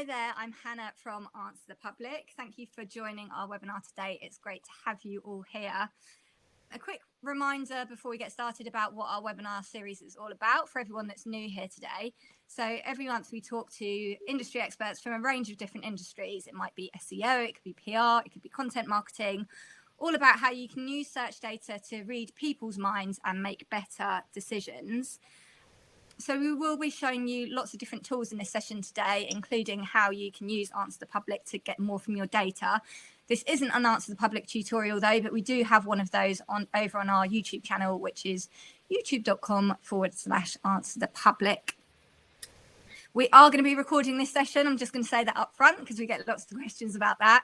Hi there, I'm Hannah from AnswerThePublic. Thank you for joining our webinar today. It's great to have you all here. A quick reminder before we get started about what our webinar series is all about for everyone that's new here today. So every month we talk to industry experts from a range of different industries. It might be SEO, it could be PR, it could be content marketing, all about how you can use search data to read people's minds and make better decisions. So we will be showing you lots of different tools in this session today, including how you can use AnswerThePublic to get more from your data. This isn't an AnswerThePublic tutorial though, but we do have one of those over on our YouTube channel, which is youtube.com/AnswerThePublic. We are going to be recording this session. I'm just going to say that up front because we get lots of questions about that.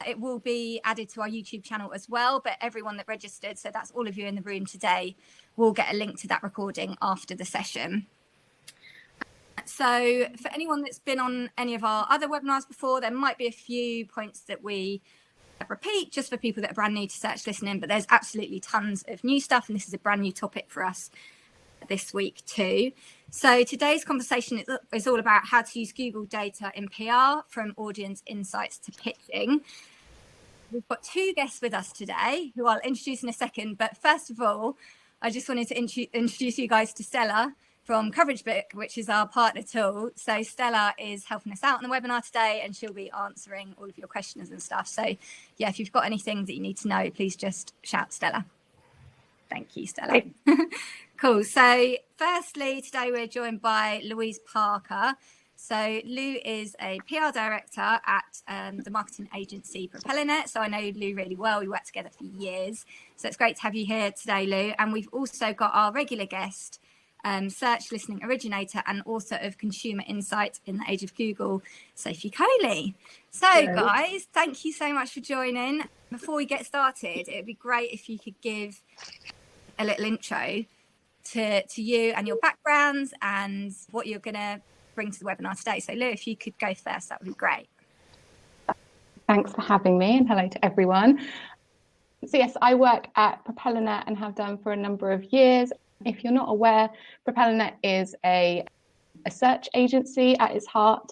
It will be added to our YouTube channel as well, but everyone that registered, so that's all of you in the room today, will get a link to that recording after the session. So for anyone that's been on any of our other webinars before, there might be a few points that we repeat just for people that are brand new to search listening, but there's absolutely tons of new stuff, and this is a brand new topic for us this week too. So today's conversation is all about how to use Google data in PR, from audience insights to pitching. We've got two guests with us today who I'll introduce in a second, but first of all, I just wanted to introduce you guys to Stella from Coverage Book, which is our partner tool. So Stella is helping us out on the webinar today, and she'll be answering all of your questions and stuff. So yeah, if you've got anything that you need to know, please just shout Stella. Thank you, Stella. Cool. So firstly, today we're joined by Louise Parker. So Lou is a PR director at the marketing agency PropellerNet. So I know Lou really well. We worked together for years. So it's great to have you here today, Lou. And we've also got our regular guest, search listening originator and author of Consumer Insight in the Age of Google, Sophie Coley. So guys, thank you so much for joining. Before we get started, it'd be great if you could give a little intro to you and your backgrounds and what you're going to bring to the webinar today. So Lou, if you could go first, that would be great. Thanks for having me, and hello to everyone. So yes, I work at PropellerNet and have done for a number of years. If you're not aware, PropellerNet is a search agency at its heart.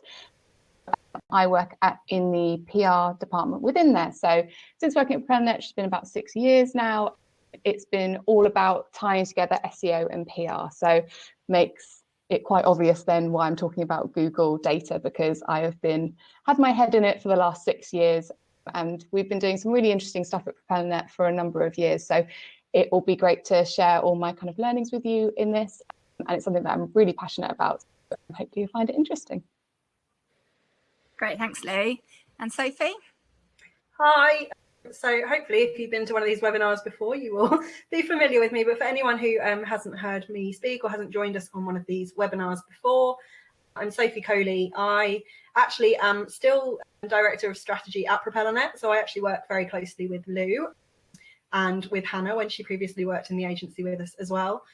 I work in the PR department within there. So since working at PropellerNet, it's been about 6 years now. It's been all about tying together SEO and PR. So makes it quite obvious then why I'm talking about Google data, because I have had my head in it for the last 6 years, and we've been doing some really interesting stuff at PropellerNet for a number of years. So it will be great to share all my kind of learnings with you in this, and it's something that I'm really passionate about. Hopefully you'll find it interesting. Great, thanks Lou. And Sophie? Hi. So hopefully if you've been to one of these webinars before, you will be familiar with me. But for anyone who hasn't heard me speak or hasn't joined us on one of these webinars before, I'm Sophie Coley. I actually am still Director of Strategy at PropellerNet. So I actually work very closely with Lou and with Hannah when she previously worked in the agency with us as well.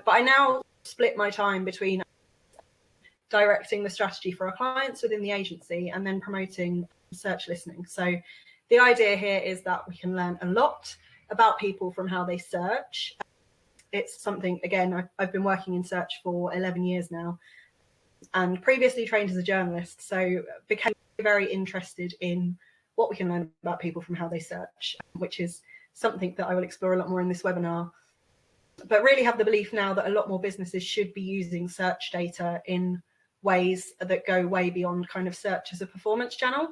But I now split my time between directing the strategy for our clients within the agency and then promoting search listening. So the idea here is that we can learn a lot about people from how they search. It's something, again, I've been working in search for 11 years now and previously trained as a journalist. So became very interested in what we can learn about people from how they search, which is something that I will explore a lot more in this webinar. But really have the belief now that a lot more businesses should be using search data in ways that go way beyond kind of search as a performance channel.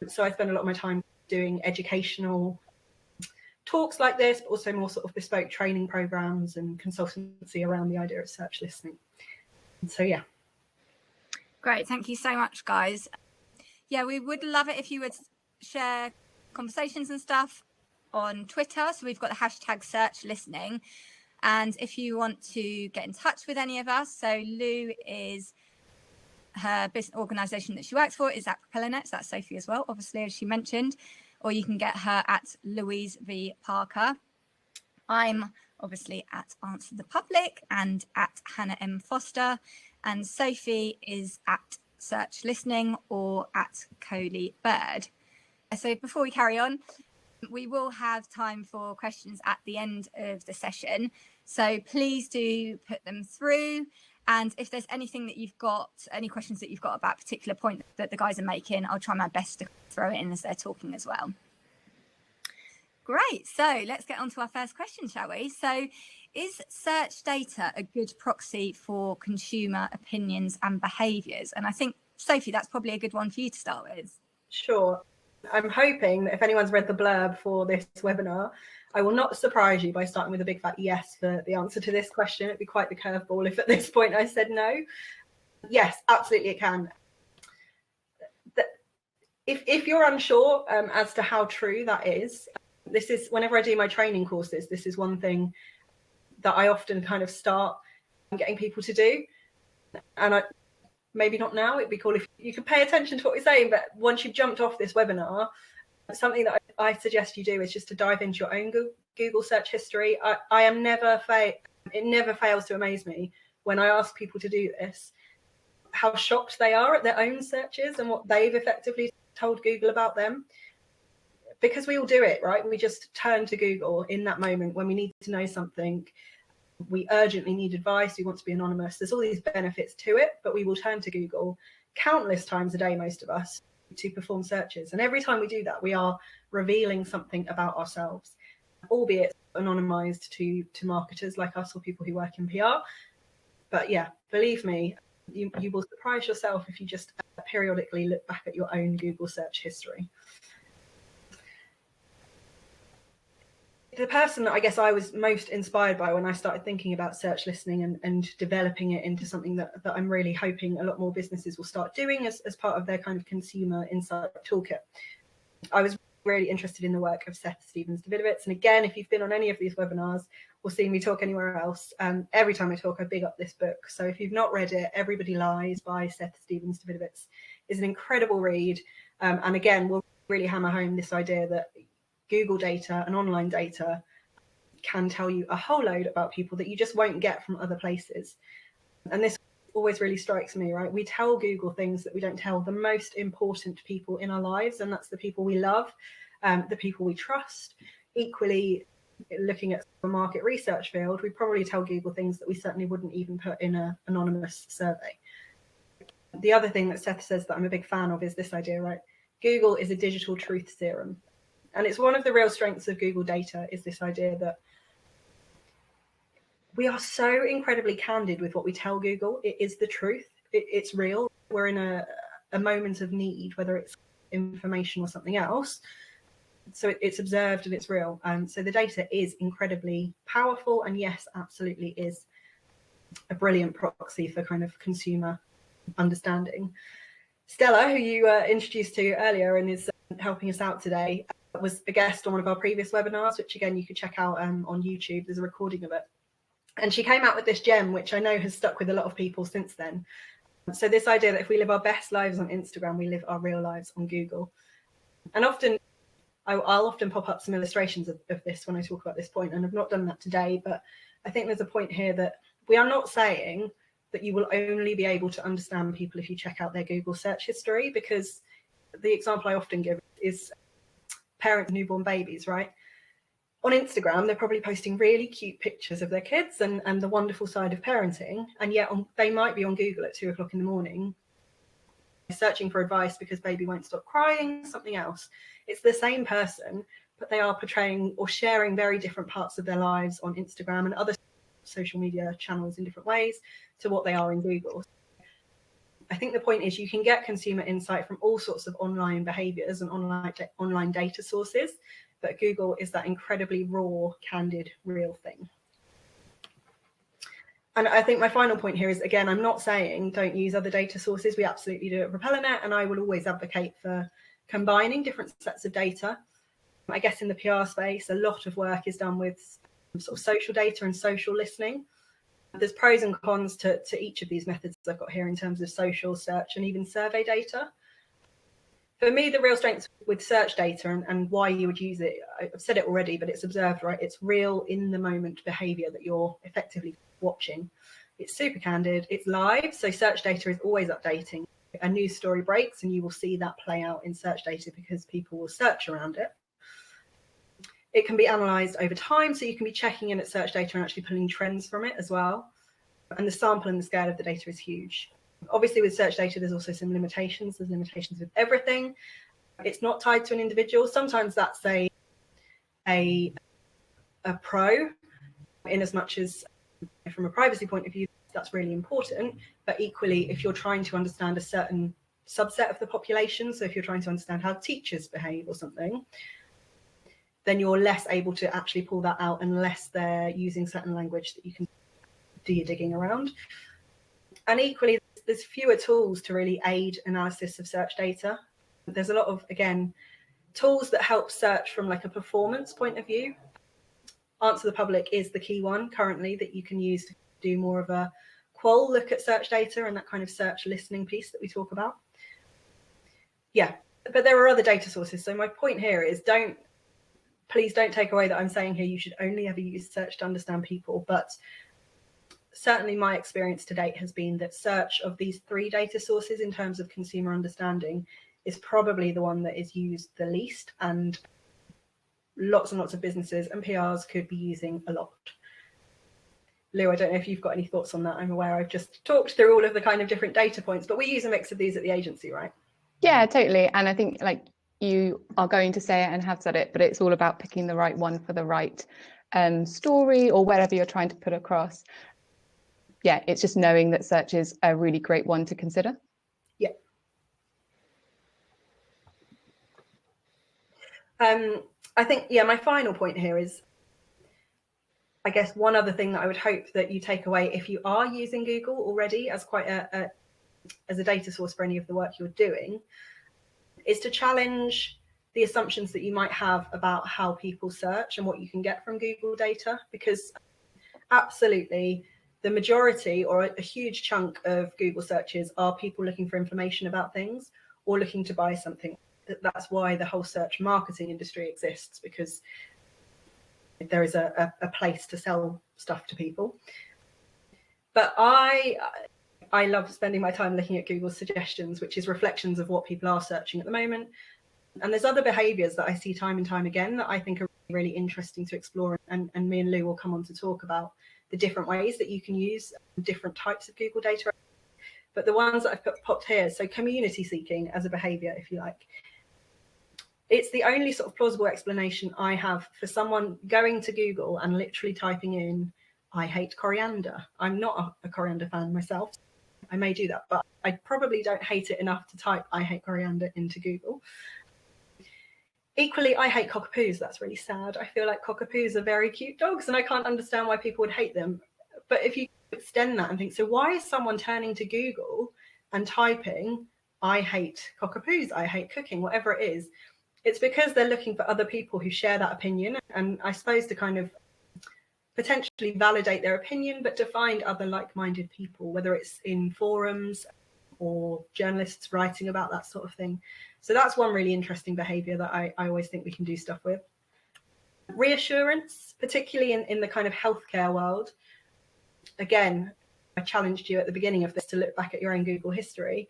So I spend a lot of my time doing educational talks like this, but also more sort of bespoke training programs and consultancy around the idea of search listening. So yeah. Great, thank you so much, guys. Yeah, we would love it if you would share conversations and stuff on Twitter. So we've got the hashtag search listening. And if you want to get in touch with any of us, so Lou is, her business organisation that she works for is at PropellerNet. So that's Sophie as well, obviously, as she mentioned. Or you can get her at Louise V. Parker. I'm obviously at AnswerThePublic and at Hannah M. Foster. And Sophie is at Search Listening or at Coley Bird. So before we carry on, we will have time for questions at the end of the session. So please do put them through. And if there's anything that you've got, any questions that you've got about a particular point that the guys are making, I'll try my best to throw it in as they're talking as well. Great. So let's get on to our first question, shall we? So is search data a good proxy for consumer opinions and behaviours? And I think, Sophie, that's probably a good one for you to start with. Sure. I'm hoping that if anyone's read the blurb for this webinar, I will not surprise you by starting with a big fat yes for the answer to this question. It'd be quite the curveball if at this point I said no. Yes, absolutely it can. If you're unsure as to how true that is, this is, whenever I do my training courses, this is one thing that I often kind of start getting people to do. And maybe not now, it'd be cool if you could pay attention to what we're saying, but once you've jumped off this webinar, something that I suggest you do is just to dive into your own Google search history. It never fails to amaze me when I ask people to do this, how shocked they are at their own searches and what they've effectively told Google about them. Because we all do it, right? We just turn to Google in that moment when we need to know something. We urgently need advice. We want to be anonymous. There's all these benefits to it, but we will turn to Google countless times a day, most of us, to perform searches. And every time we do that, we are revealing something about ourselves, albeit anonymized to marketers like us or people who work in PR. But yeah, believe me, you will surprise yourself if you just periodically look back at your own Google search history. The person that I guess I was most inspired by when I started thinking about search listening and developing it into something that I'm really hoping a lot more businesses will start doing as part of their kind of consumer insight toolkit. I was really interested in the work of Seth Stephens-Davidowitz. And again, if you've been on any of these webinars or seen me talk anywhere else, every time I talk, I big up this book. So if you've not read it, Everybody Lies by Seth Stephens-Davidowitz is an incredible read. And again, we'll really hammer home this idea that Google data and online data can tell you a whole load about people that you just won't get from other places. And this always really strikes me, right? We tell Google things that we don't tell the most important people in our lives, and that's the people we love, the people we trust. Equally, looking at the market research field, we probably tell Google things that we certainly wouldn't even put in an anonymous survey. The other thing that Seth says that I'm a big fan of is this idea, right? Google is a digital truth serum. And it's one of the real strengths of Google data is this idea that we are so incredibly candid with what we tell Google. It is the truth. It's real. We're in a moment of need, whether it's information or something else. So it's observed and it's real. So the data is incredibly powerful, and yes, absolutely is a brilliant proxy for kind of consumer understanding. Stella, who you introduced to earlier and is helping us out today, was a guest on one of our previous webinars, which again you could check out on YouTube. There's a recording of it, and she came out with this gem which I know has stuck with a lot of people since then. So this idea that if we live our best lives on Instagram, we live our real lives on Google. And often I'll often pop up some illustrations of this when I talk about this point, and I've not done that today, but I think there's a point here that we are not saying that you will only be able to understand people if you check out their Google search history, because the example I often give is parents of newborn babies, right? On Instagram, they're probably posting really cute pictures of their kids and the wonderful side of parenting. And yet they might be on Google at 2 o'clock in the morning, searching for advice because baby won't stop crying, something else. It's the same person, but they are portraying or sharing very different parts of their lives on Instagram and other social media channels in different ways to what they are in Google. I think the point is you can get consumer insight from all sorts of online behaviors and online data sources, but Google is that incredibly raw, candid, real thing. And I think my final point here is, again, I'm not saying don't use other data sources. We absolutely do at PropellerNet, and I will always advocate for combining different sets of data. I guess in the PR space, a lot of work is done with sort of social data and social listening. There's pros and cons to each of these methods I've got here in terms of social, search, and even survey data. For me, the real strength with search data and why you would use it, I've said it already, but it's observed, right? It's real in the moment behavior that you're effectively watching. It's super candid, it's live, so search data is always updating. A news story breaks and you will see that play out in search data because people will search around it. It can be analysed over time, so you can be checking in at search data and actually pulling trends from it as well. and the sample and the scale of the data is huge. Obviously, with search data, there's also some limitations. There's limitations with everything. It's not tied to an individual. Sometimes that's a pro, in as much as from a privacy point of view, that's really important. But equally, if you're trying to understand a certain subset of the population, so if you're trying to understand how teachers behave or something, then you're less able to actually pull that out unless they're using certain language that you can do your digging around. And equally, there's fewer tools to really aid analysis of search data. There's a lot of, again, tools that help search from like a performance point of view. AnswerThePublic is the key one currently that you can use to do more of a qual look at search data and that kind of search listening piece that we talk about. Yeah, but there are other data sources. So my point here is please don't take away that I'm saying here you should only ever use search to understand people, but certainly my experience to date has been that search of these three data sources in terms of consumer understanding is probably the one that is used the least, and lots and lots of businesses and PRs could be using a lot. Lou, I don't know if you've got any thoughts on that. I'm aware I've just talked through all of the kind of different data points, but we use a mix of these at the agency, right? Yeah, totally. And I think like you are going to say it and have said it, but it's all about picking the right one for the right story or whatever you're trying to put across. Yeah, it's just knowing that search is a really great one to consider. Yeah. I think, yeah, my final point here is, I guess one other thing that I would hope that you take away if you are using Google already as quite as a data source for any of the work you're doing, is to challenge the assumptions that you might have about how people search and what you can get from Google data, because absolutely the majority or a huge chunk of Google searches are people looking for information about things or looking to buy something. That's why the whole search marketing industry exists, because there is a place to sell stuff to people. But I love spending my time looking at Google's suggestions, which is reflections of what people are searching at the moment. And there's other behaviors that I see time and time again that I think are really interesting to explore. And me and Lou will come on to talk about the different ways that you can use different types of Google data. But the ones that I've popped here, so community seeking as a behavior, if you like, it's the only sort of plausible explanation I have for someone going to Google and literally typing in, I hate coriander. I'm not a coriander fan myself. I may do that, but I probably don't hate it enough to type I hate coriander into Google. Equally, I hate cockapoos. That's really sad. I feel like cockapoos are very cute dogs and I can't understand why people would hate them. But if you extend that and think, so why is someone turning to Google and typing, I hate cockapoos, I hate cooking, whatever it is? It's because they're looking for other people who share that opinion, and I suppose to kind of potentially validate their opinion, but to find other like-minded people, whether it's in forums or journalists writing about that sort of thing. So that's one really interesting behavior that I always think we can do stuff with. Reassurance, particularly in the kind of healthcare world. Again, I challenged you at the beginning of this to look back at your own Google history.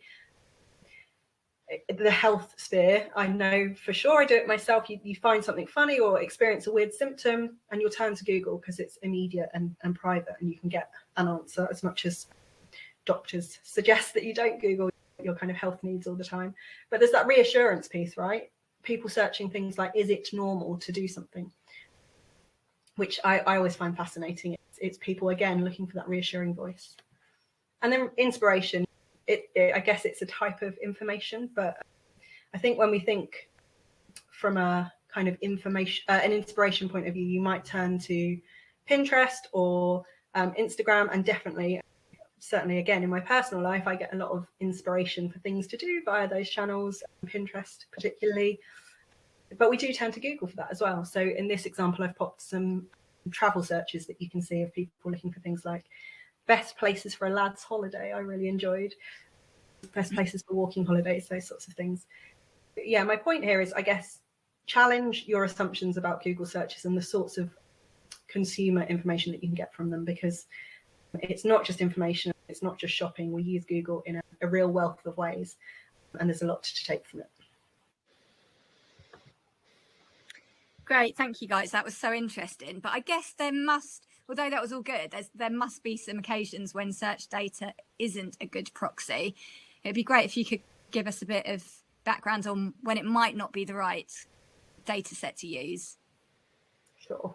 The health sphere, I know for sure, I do it myself. You find something funny or experience a weird symptom and you'll turn to Google because it's immediate and private and you can get an answer, as much as doctors suggest that you don't Google your kind of health needs all the time. But there's that reassurance piece, right? People searching things like, is it normal to do something? Which I always find fascinating. It's people, again, looking for that reassuring voice. And then inspiration. I guess it's a type of information, but I think when we think from a kind of information, an inspiration point of view, you might turn to Pinterest or Instagram, and definitely, certainly again, in my personal life, I get a lot of inspiration for things to do via those channels, Pinterest particularly, but we do turn to Google for that as well. So in this example, I've popped some travel searches that you can see of people looking for things like best places for a lad's holiday. I really enjoyed best places for walking holidays, those sorts of things. But yeah, my point here is, I guess, challenge your assumptions about Google searches and the sorts of consumer information that you can get from them, because it's not just information, it's not just shopping. We use Google in a real wealth of ways, and there's a lot to take from it. Great, thank you guys. That was so interesting. But I guess although that was all good, there must be some occasions when search data isn't a good proxy. It'd be great if you could give us a bit of background on when it might not be the right data set to use. Sure.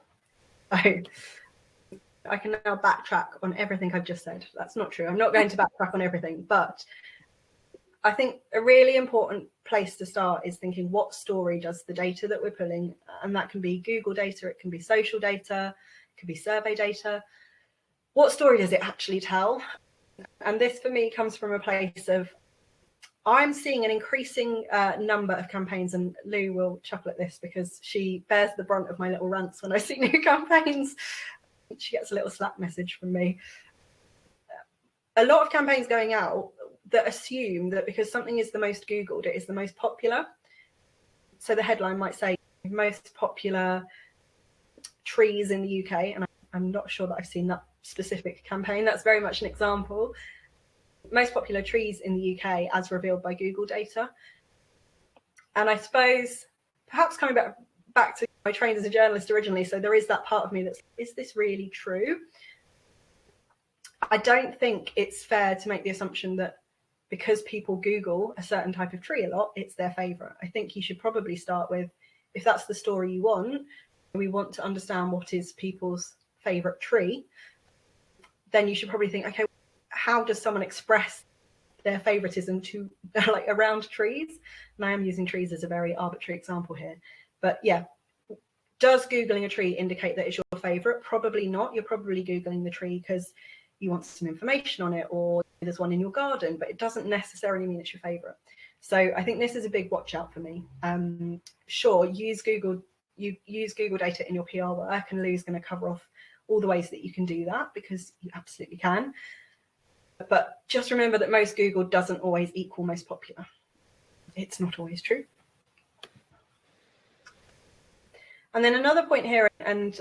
I can now backtrack on everything I've just said. That's not true. I'm not going to backtrack on everything, but I think a really important place to start is thinking, what story does the data that we're pulling, and that can be Google data, it can be social data, it can be survey data. What story does it actually tell? And this for me comes from a place of, I'm seeing an increasing number of campaigns, and Lou will chuckle at this because she bears the brunt of my little rants when I see new campaigns. She gets a little Slack message from me. A lot of campaigns going out that assume that because something is the most Googled, it is the most popular. So the headline might say most popular trees in the UK, and I'm not sure that I've seen that specific campaign. That's very much an example. Most popular trees in the UK as revealed by Google data. And I suppose perhaps coming back to, I trained as a journalist originally, so there is that part of me that's, is this really true? I don't think it's fair to make the assumption that because people Google a certain type of tree a lot, it's their favorite. I think you should probably start with, if that's the story you want, we want to understand what is people's favorite tree, then you should probably think, okay, how does someone express their favoritism to like around trees? And I am using trees as a very arbitrary example here, but yeah, does Googling a tree indicate that it's your favorite? Probably not. You're probably Googling the tree because you want some information on it, or there's one in your garden, but it doesn't necessarily mean it's your favorite. So I think this is a big watch out for me. Sure, use Google data in your PR work, and Lou's going to cover off all the ways that you can do that, because you absolutely can. But just remember that most Google doesn't always equal most popular. It's not always true. And then another point here, and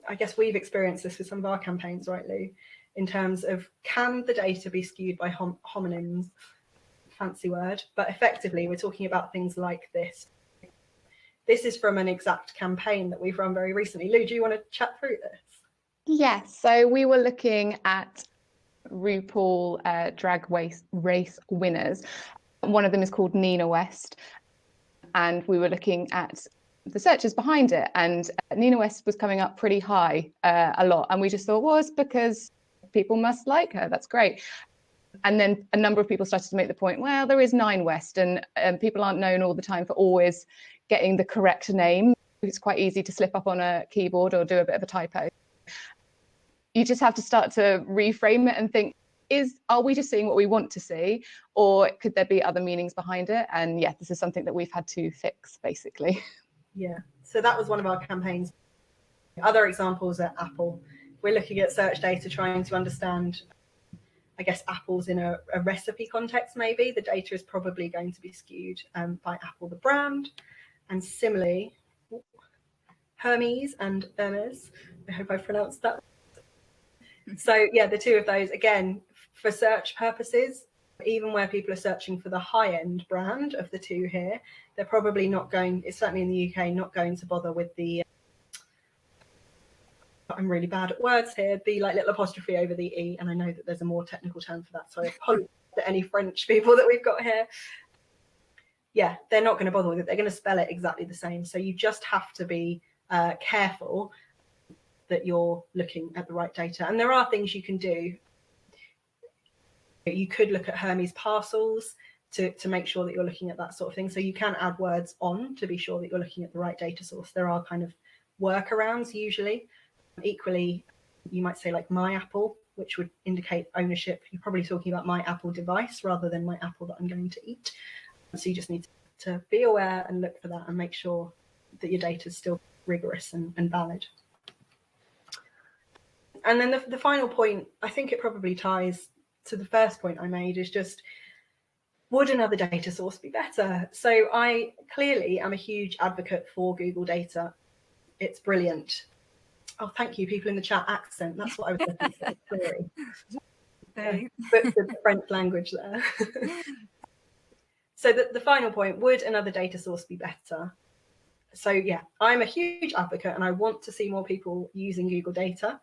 I guess we've experienced this with some of our campaigns, right, Lou, in terms of, can the data be skewed by homonyms? Fancy word, but effectively we're talking about things like this. This is from an exact campaign that we've run very recently. Lou, do you want to chat through this? Yes, so we were looking at RuPaul drag race winners. One of them is called Nina West, and we were looking at the searches behind it, and Nina West was coming up pretty high a lot, and we just thought, well, it's because people must like her. That's great. And then a number of people started to make the point, well, there is 9 West, and people aren't known all the time for always getting the correct name. It's quite easy to slip up on a keyboard or do a bit of a typo. You just have to start to reframe it and think, are we just seeing what we want to see, or could there be other meanings behind it? And yeah, this is something that we've had to fix, basically. Yeah, so that was one of our campaigns. Other examples are Apple. We're looking at search data, trying to understand, I guess, apples in a recipe context. Maybe the data is probably going to be skewed by Apple, the brand. And similarly, Hermes and Hermes, I hope I pronounced that. So yeah, the two of those, again, for search purposes, even where people are searching for the high-end brand of the two here, they're probably not going, it's certainly in the UK, not going to bother with the, I'm really bad at words here, the like little apostrophe over the E, and I know that there's a more technical term for that, so I apologize to any French people that we've got here. Yeah, they're not going to bother with it. They're going to spell it exactly the same. So you just have to be careful that you're looking at the right data. And there are things you can do. You could look at Hermes parcels to make sure that you're looking at that sort of thing. So you can add words on to be sure that you're looking at the right data source. There are kind of workarounds usually. Equally, you might say like my Apple, which would indicate ownership. You're probably talking about my Apple device rather than my apple that I'm going to eat. So you just need to be aware and look for that and make sure that your data is still rigorous and valid. And then the final point, I think it probably ties to the first point I made, is just, would another data source be better? So I clearly am a huge advocate for Google data. It's brilliant. Oh, thank you, people in the chat. Accent, that's what I was looking for. Sorry. But the French language there. So the final point, would another data source be better? So yeah, I'm a huge advocate and I want to see more people using Google data.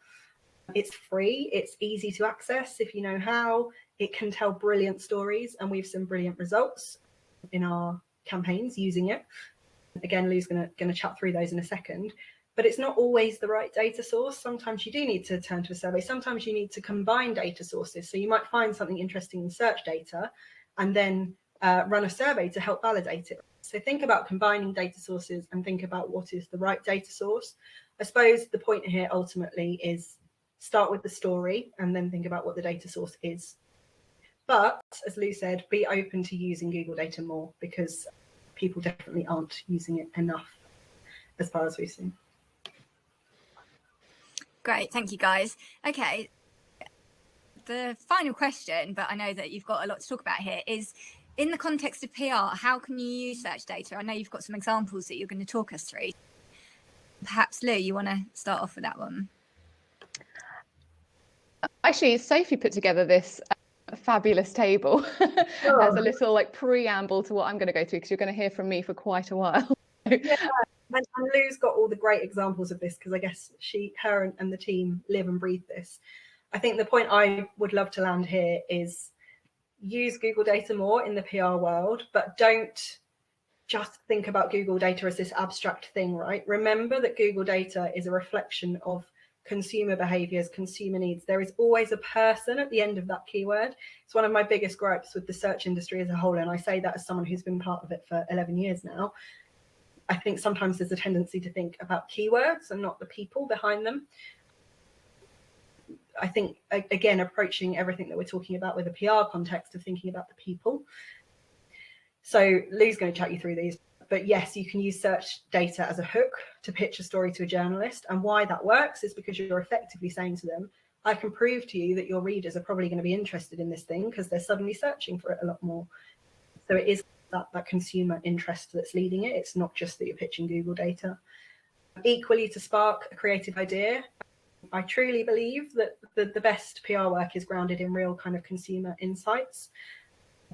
It's free, it's easy to access if you know how. It can tell brilliant stories, and we've seen brilliant results in our campaigns using it. Again, Lou's going to chat through those in a second. But it's not always the right data source. Sometimes you do need to turn to a survey. Sometimes you need to combine data sources. So you might find something interesting in search data and then run a survey to help validate it. So think about combining data sources and think about what is the right data source. I suppose the point here ultimately is start with the story and then think about what the data source is. But as Lou said, be open to using Google data more, because people definitely aren't using it enough as far as we've seen. Great, thank you guys. Okay, the final question, but I know that you've got a lot to talk about here, is in the context of PR, how can you use search data? I know you've got some examples that you're going to talk us through. Perhaps Lou, you want to start off with that one? Actually, Sophie put together this fabulous table as a little like preamble to what I'm going to go through, because you're going to hear from me for quite a while. Yeah, and Lou's got all the great examples of this, because I guess her and the team live and breathe this. I think the point I would love to land here is use Google data more in the PR world, but don't just think about Google data as this abstract thing, right? Remember that Google data is a reflection of consumer behaviors, consumer needs. There is always a person at the end of that keyword. It's one of my biggest gripes with the search industry as a whole, and I say that as someone who's been part of it for 11 years now. I think sometimes there's a tendency to think about keywords and not the people behind them. I think, again, approaching everything that we're talking about with a PR context of thinking about the people. So Lou's going to chat you through these. But yes, you can use search data as a hook to pitch a story to a journalist. And why that works is because you're effectively saying to them, I can prove to you that your readers are probably going to be interested in this thing because they're suddenly searching for it a lot more. So it is that consumer interest that's leading it. It's not just that you're pitching Google data. Equally, to spark a creative idea, I truly believe that the best PR work is grounded in real kind of consumer insights.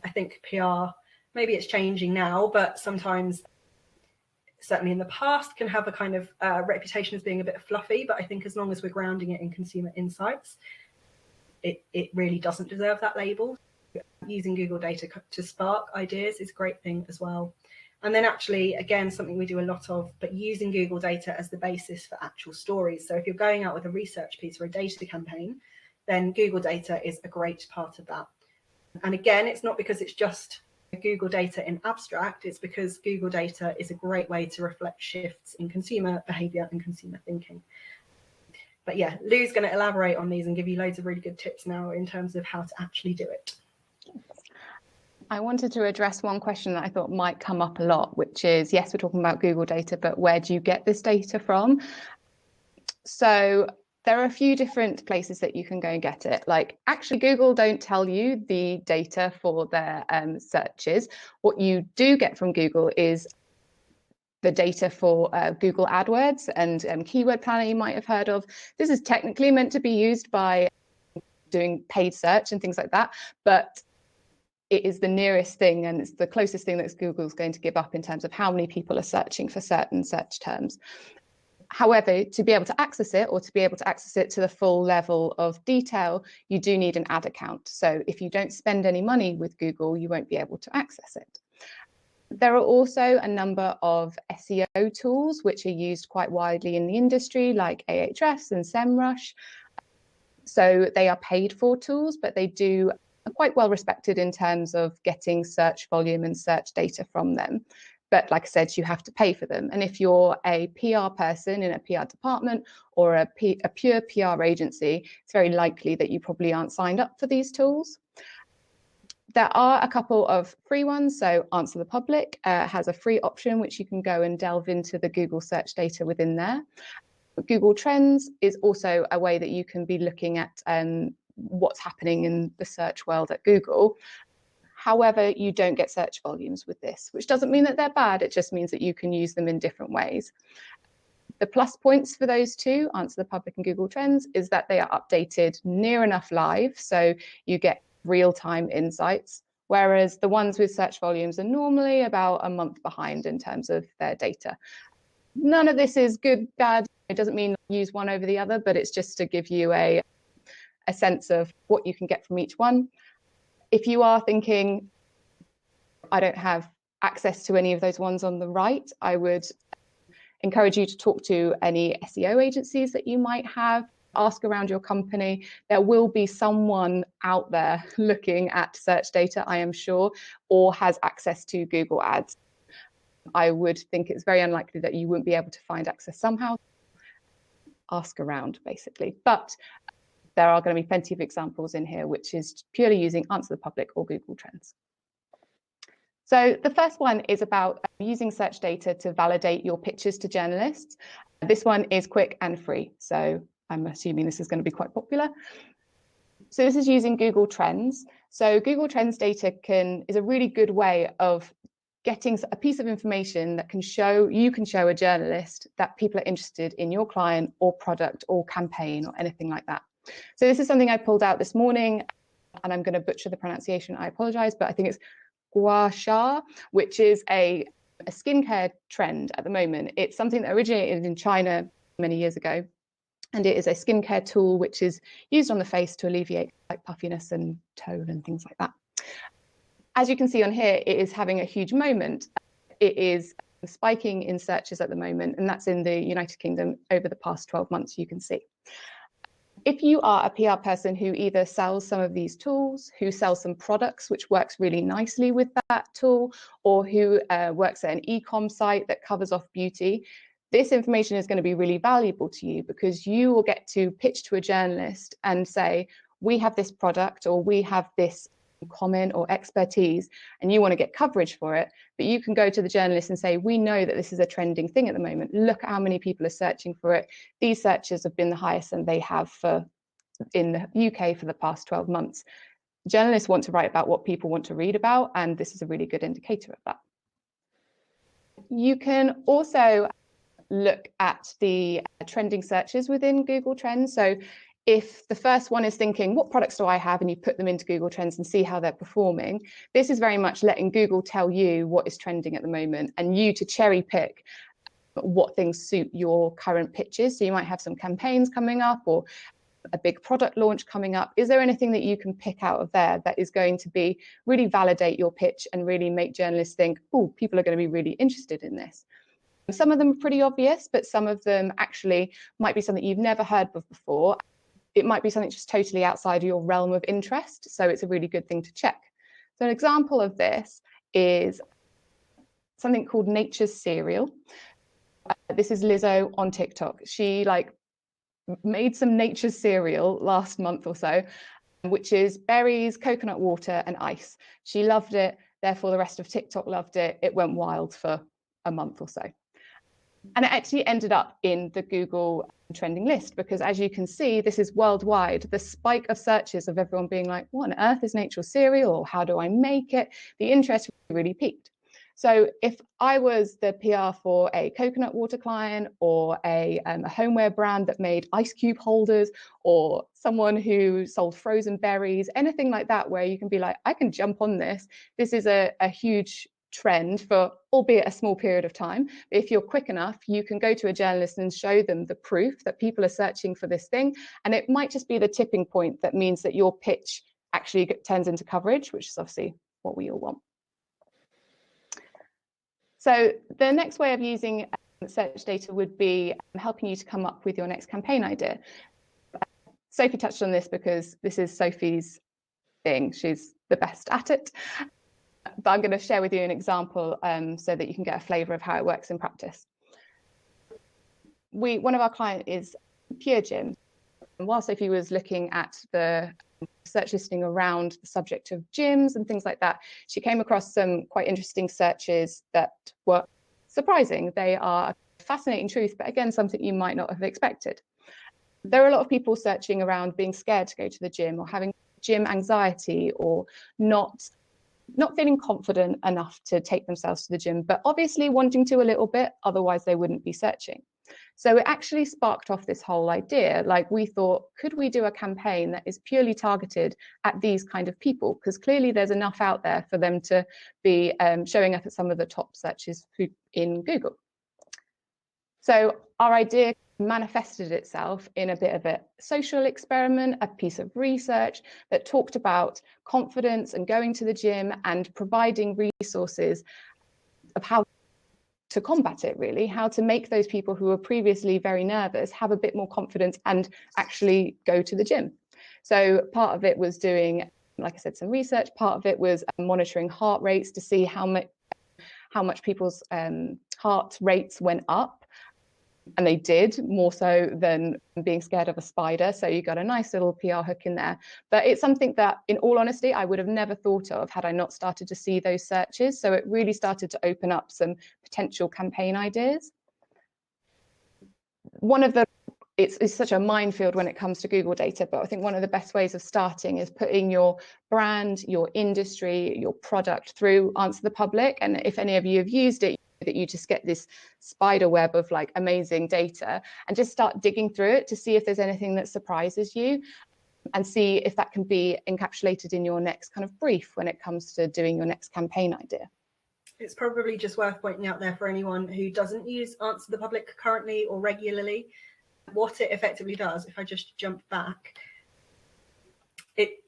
I think PR, maybe it's changing now, but sometimes, certainly in the past, can have a kind of reputation as being a bit fluffy. But I think as long as we're grounding it in consumer insights, it really doesn't deserve that label. Using Google data to spark ideas is a great thing as well. And then actually, again, something we do a lot of, but using Google data as the basis for actual stories. So if you're going out with a research piece or a data campaign, then Google data is a great part of that. And again, it's not because it's just Google data in abstract, it's because Google data is a great way to reflect shifts in consumer behavior and consumer thinking. But yeah, Lou's going to elaborate on these and give you loads of really good tips now in terms of how to actually do it. I wanted to address one question that I thought might come up a lot, which is, yes, we're talking about Google data, but where do you get this data from? So there are a few different places that you can go and get it. Like, actually, Google don't tell you the data for their searches. What you do get from Google is the data for Google AdWords and Keyword Planner you might have heard of. This is technically meant to be used by doing paid search and things like that, but it is the nearest thing and it's the closest thing that Google's going to give up in terms of how many people are searching for certain search terms. However, to be able to access it, or to be able to access it to the full level of detail, you do need an ad account. So if you don't spend any money with Google, you won't be able to access it. There are also a number of SEO tools which are used quite widely in the industry, like Ahrefs and SEMrush. So they are paid for tools, but they are quite well respected in terms of getting search volume and search data from them. But like I said, you have to pay for them. And if you're a PR person in a PR department or a pure PR agency, it's very likely that you probably aren't signed up for these tools. There are a couple of free ones. So AnswerThePublic has a free option, which you can go and delve into the Google search data within there. Google Trends is also a way that you can be looking at what's happening in the search world at Google. However, you don't get search volumes with this, which doesn't mean that they're bad. It just means that you can use them in different ways. The plus points for those two, AnswerThePublic and Google Trends, is that they are updated near enough live. So you get real-time insights, whereas the ones with search volumes are normally about a month behind in terms of their data. None of this is good, bad, It doesn't mean use one over the other, but it's just to give you a sense of what you can get from each one. If you are thinking, I don't have access to any of those ones on the right, I would encourage you to talk to any SEO agencies that you might have. Ask around your company. There will be someone out there looking at search data, I am sure, or has access to Google Ads. I would think it's very unlikely that you wouldn't be able to find access somehow. Ask around, basically. But there are going to be plenty of examples in here, which is purely using AnswerThePublic or Google Trends. So the first one is about using search data to validate your pitches to journalists. This one is quick and free, so I'm assuming this is going to be quite popular. So this is using Google Trends. So Google Trends data is a really good way of getting a piece of information that you can show a journalist that people are interested in your client or product or campaign or anything like that. So this is something I pulled out this morning, and I'm going to butcher the pronunciation, I apologize, but I think it's gua sha, which is a skincare trend at the moment. It's something that originated in China many years ago, and it is a skincare tool which is used on the face to alleviate like puffiness and tone and things like that. As you can see on here, it is having a huge moment. It is spiking in searches at the moment, and that's in the United Kingdom over the past 12 months, you can see. If you are a PR person who either sells some of these tools, who sells some products, which works really nicely with that tool, or who works at an e-com site that covers off beauty, this information is going to be really valuable to you, because you will get to pitch to a journalist and say, we have this product, or we have this comment or expertise, and you want to get coverage for it. But you can go to the journalist and say, we know that this is a trending thing at the moment. Look at how many people are searching for it. These searches have been the highest and they have in the UK for the past 12 months. Journalists want to write about what people want to read about, and this is a really good indicator of that. You can also look at the trending searches within Google Trends. So if the first one is thinking, what products do I have? And you put them into Google Trends and see how they're performing. This is very much letting Google tell you what is trending at the moment, and you to cherry pick what things suit your current pitches. So you might have some campaigns coming up or a big product launch coming up. Is there anything that you can pick out of there that is going to really validate your pitch and really make journalists think, oh, people are going to be really interested in this? Some of them are pretty obvious, but some of them actually might be something you've never heard of before. It might be something just totally outside of your realm of interest. So it's a really good thing to check. So an example of this is something called Nature's Cereal. This is Lizzo on TikTok. She made some Nature's Cereal last month or so, which is berries, coconut water, and ice. She loved it. Therefore, the rest of TikTok loved it. It went wild for a month or so. And it actually ended up in the Google trending list, because as you can see, this is worldwide. The spike of searches of everyone being like, what on earth is Nature's Cereal, or how do I make it? The interest really peaked. So if I was the PR for a coconut water client, or a homeware brand that made ice cube holders, or someone who sold frozen berries, anything like that, where you can be like, I can jump on this. This is a huge trend for albeit a small period of time. But if you're quick enough, you can go to a journalist and show them the proof that people are searching for this thing. And it might just be the tipping point that means that your pitch actually turns into coverage, which is obviously what we all want. So the next way of using search data would be helping you to come up with your next campaign idea. Sophie touched on this because this is Sophie's thing. She's the best at it. But I'm going to share with you an example so that you can get a flavour of how it works in practice. One of our clients is Pure Gym. And while Sophie was looking at the search listing around the subject of gyms and things like that, she came across some quite interesting searches that were surprising. They are a fascinating truth, but again, something you might not have expected. There are a lot of people searching around being scared to go to the gym, or having gym anxiety, or not feeling confident enough to take themselves to the gym, but obviously wanting to a little bit, otherwise they wouldn't be searching. So it actually sparked off this whole idea. Like, we thought, could we do a campaign that is purely targeted at these kind of people? Because clearly there's enough out there for them to be showing up at some of the top searches in Google. So our idea manifested itself in a bit of a social experiment, a piece of research that talked about confidence and going to the gym and providing resources of how to combat it, really, how to make those people who were previously very nervous have a bit more confidence and actually go to the gym. So part of it was doing, like I said, some research. Part of it was monitoring heart rates to see how much people's heart rates went up. And they did, more so than being scared of a spider. So you got a nice little PR hook in there. But it's something that, in all honesty, I would have never thought of had I not started to see those searches. So it really started to open up some potential campaign ideas. It's such a minefield when it comes to Google data, but I think one of the best ways of starting is putting your brand, your industry, your product through Answer the Public. And if any of you have used it, that you just get this spider web of like amazing data and just start digging through it to see if there's anything that surprises you and see if that can be encapsulated in your next kind of brief when it comes to doing your next campaign idea. It's probably just worth pointing out there for anyone who doesn't use Answer the Public currently or regularly, what it effectively does. If I just jump back,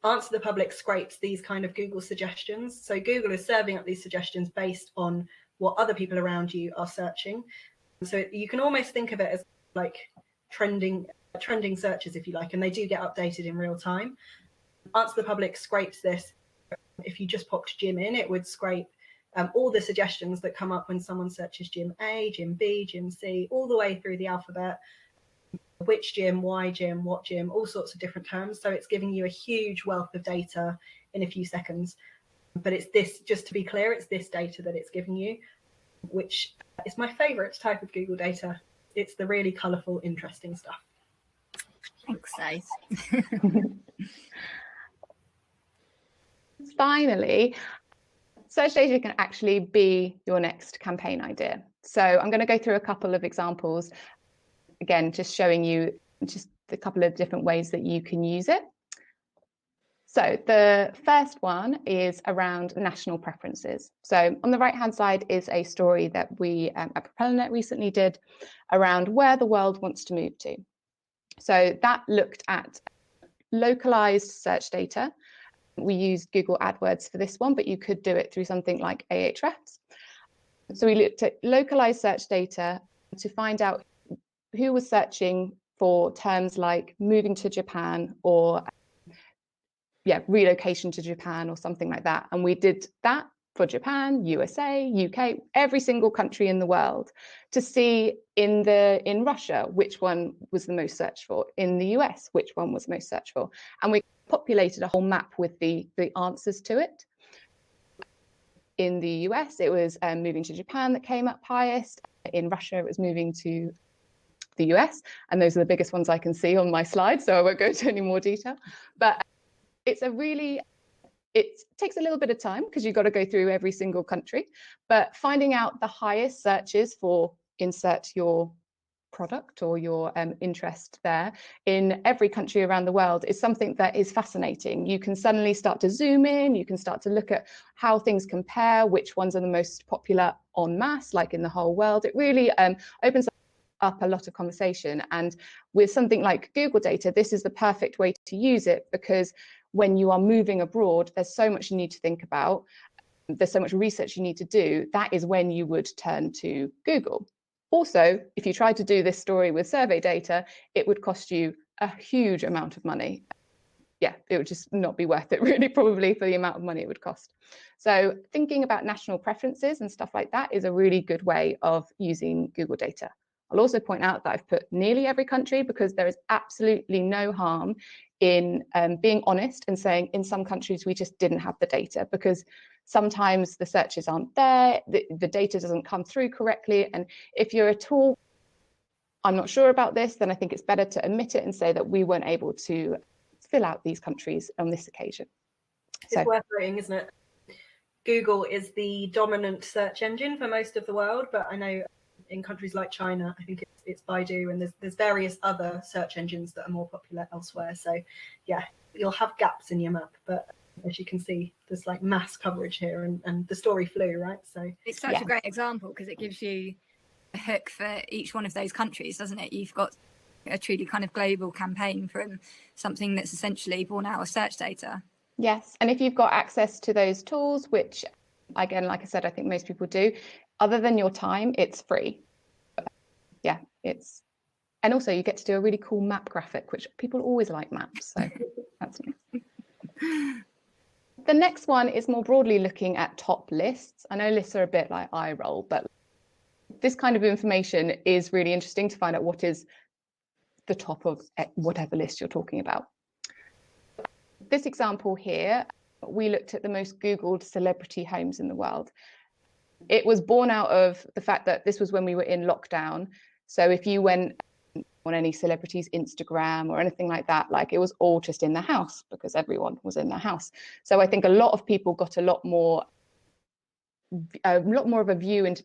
Answer the Public scrapes these kind of Google suggestions. So Google is serving up these suggestions based on what other people around you are searching. So you can almost think of it as like trending searches, if you like, and they do get updated in real time. Answer the Public scrapes this. If you just popped gym in, it would scrape all the suggestions that come up when someone searches gym A, gym B, gym C, all the way through the alphabet. Which gym, why gym, what gym, all sorts of different terms. So it's giving you a huge wealth of data in a few seconds. But it's this, just to be clear, it's this data that it's giving you, which is my favorite type of Google data. It's the really colorful, interesting stuff. Thanks, Seo. Finally, search data can actually be your next campaign idea. So I'm going to go through a couple of examples, again, just showing you just a couple of different ways that you can use it. So the first one is around national preferences. So on the right-hand side is a story that we at PropellerNet recently did around where the world wants to move to. So that looked at localized search data. We used Google AdWords for this one, but you could do it through something like Ahrefs. So we looked at localized search data to find out who was searching for terms like moving to Japan or relocation to Japan or something like that. And we did that for Japan, USA, UK, every single country in the world to see in Russia, which one was the most searched for, in the US, which one was most searched for. And we populated a whole map with the answers to it. In the US, it was moving to Japan that came up highest. In Russia, it was moving to the US. And those are the biggest ones I can see on my slide, so I won't go into any more detail. But it takes a little bit of time because you've got to go through every single country, but finding out the highest searches for insert your product or your interest there in every country around the world is something that is fascinating. You can suddenly start to zoom in, you can start to look at how things compare, which ones are the most popular en masse, like in the whole world. It really opens up a lot of conversation. And with something like Google data, this is the perfect way to use it, because when you are moving abroad, there's so much you need to think about. There's so much research you need to do. That is when you would turn to Google. Also, if you tried to do this story with survey data, it would cost you a huge amount of money. Yeah, it would just not be worth it, really, probably, for the amount of money it would cost. So thinking about national preferences and stuff like that is a really good way of using Google data. I'll also point out that I've put nearly every country because there is absolutely no harm in being honest and saying in some countries we just didn't have the data, because sometimes the searches aren't there, the data doesn't come through correctly. And if you're at all, I'm not sure about this, then I think it's better to admit it and say that we weren't able to fill out these countries on this occasion. It's worth noting, isn't it? Google is the dominant search engine for most of the world, but I know in countries like China, I think it's Baidu, and there's various other search engines that are more popular elsewhere. So yeah, you'll have gaps in your map, but as you can see, there's like mass coverage here, and the story flew, right? So it's such a great example because it gives you a hook for each one of those countries, doesn't it? You've got a truly kind of global campaign from something that's essentially born out of search data. Yes, and if you've got access to those tools, which again, like I said, I think most people do, other than your time, it's free. Yeah, and also you get to do a really cool map graphic, which people always like maps, so that's nice. The next one is more broadly looking at top lists. I know lists are a bit like eye roll, but this kind of information is really interesting to find out what is the top of whatever list you're talking about. This example here, we looked at the most Googled celebrity homes in the world. It was born out of the fact that this was when we were in lockdown. So if you went on any celebrity's Instagram or anything like that, like it was all just in the house because everyone was in their house. So I think a lot of people got a lot more of a view into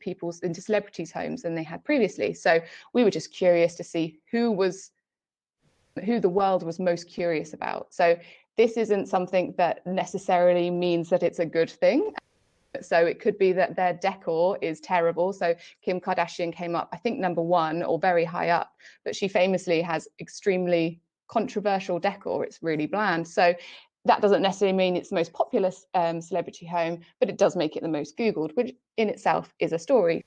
celebrities' homes than they had previously. So we were just curious to see who the world was most curious about. So this isn't something that necessarily means that it's a good thing. So it could be that their decor is terrible. So Kim Kardashian came up, I think, #1 or very high up, but she famously has extremely controversial decor. It's really bland. So that doesn't necessarily mean it's the most popular celebrity home, but it does make it the most Googled, which in itself is a story.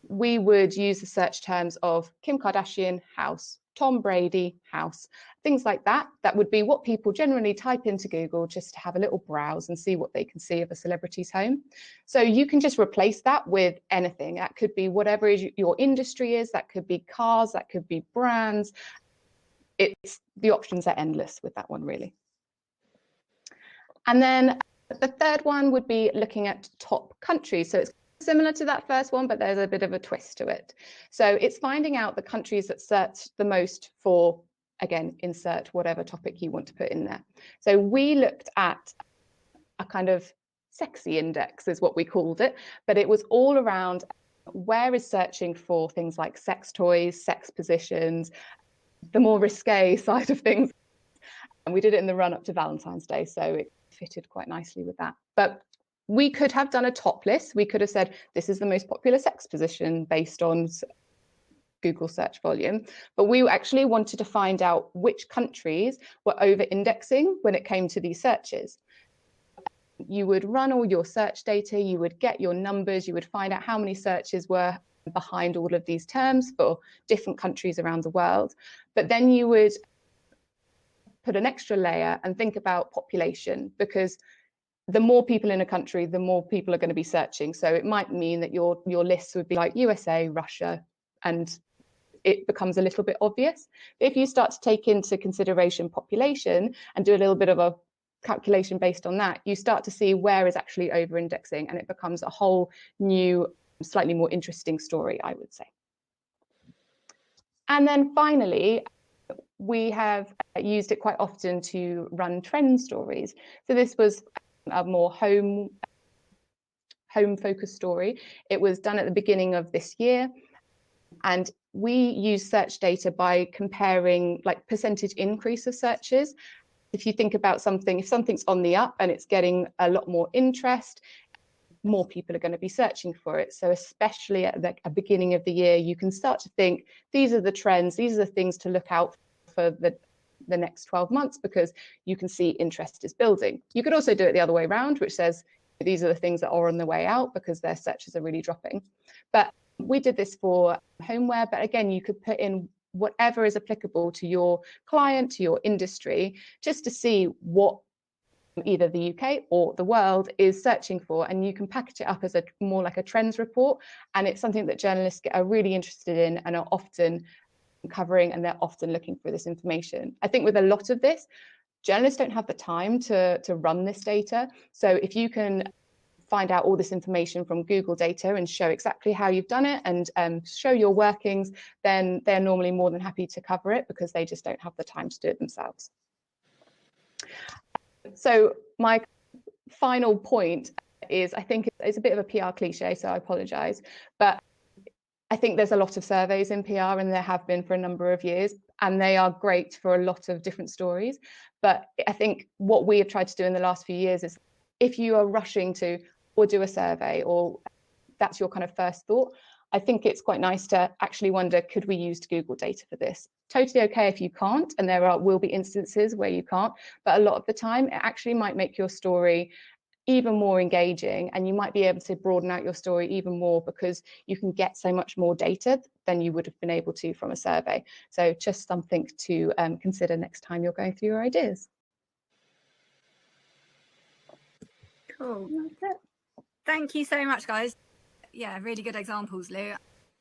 We would use the search terms of Kim Kardashian house, Tom Brady house, things like that. That would be what people generally type into Google just to have a little browse and see what they can see of a celebrity's home. So you can just replace that with anything. That could be whatever your industry is, that could be cars, that could be brands. The options are endless with that one, really. And then the third one would be looking at top countries. So it's similar to that first one, but there's a bit of a twist to it. So it's finding out the countries that search the most for, again, insert whatever topic you want to put in there. So we looked at a kind of sexy index is what we called it, but it was all around where is searching for things like sex toys, sex positions, the more risque side of things. And we did it in the run up to Valentine's Day, so it fitted quite nicely with that. But we could have done a top list. We could have said, this is the most popular sex position based on Google search volume. But we actually wanted to find out which countries were over-indexing when it came to these searches. You would run all your search data, you would get your numbers, you would find out how many searches were behind all of these terms for different countries around the world. But then you would put an extra layer and think about population, because the more people in a country, the more people are going to be searching. So it might mean that your lists would be like USA, Russia, and it becomes a little bit obvious. But if you start to take into consideration population and do a little bit of a calculation based on that, you start to see where is actually over-indexing, and it becomes a whole new, slightly more interesting story, I would say. And then finally, we have used it quite often to run trend stories. So this was a more home-focused story. It was done at the beginning of this year, and we use search data by comparing like percentage increase of searches. If you think about something, if something's on the up and it's getting a lot more interest, more people are going to be searching for it. So especially at the beginning of the year, you can start to think, these are the trends, these are the things to look out for the next 12 months, because you can see interest is building. You could also do it the other way around, which says these are the things that are on the way out because their searches are really dropping. But we did this for homeware, but again, you could put in whatever is applicable to your client, to your industry, just to see what either the UK or the world is searching for, and you can package it up as more like a trends report, and it's something that journalists are really interested in and are often covering, and they're often looking for this information. I think with a lot of this, journalists don't have the time to run this data. So if you can find out all this information from Google data and show exactly how you've done it and show your workings, then they're normally more than happy to cover it because they just don't have the time to do it themselves. So my final point is, I think it's a bit of a PR cliche, so I apologize, but I think there's a lot of surveys in PR, and there have been for a number of years, and they are great for a lot of different stories. But I think what we have tried to do in the last few years is, if you are rushing to or do a survey, or that's your kind of first thought, I think it's quite nice to actually wonder, could we use Google data for this? Totally okay if you can't, and there will be instances where you can't, but a lot of the time it actually might make your story even more engaging, and you might be able to broaden out your story even more because you can get so much more data than you would have been able to from a survey. So just something to consider next time you're going through your ideas. Cool. That's it. Thank you so much, guys. Yeah, really good examples, Lou.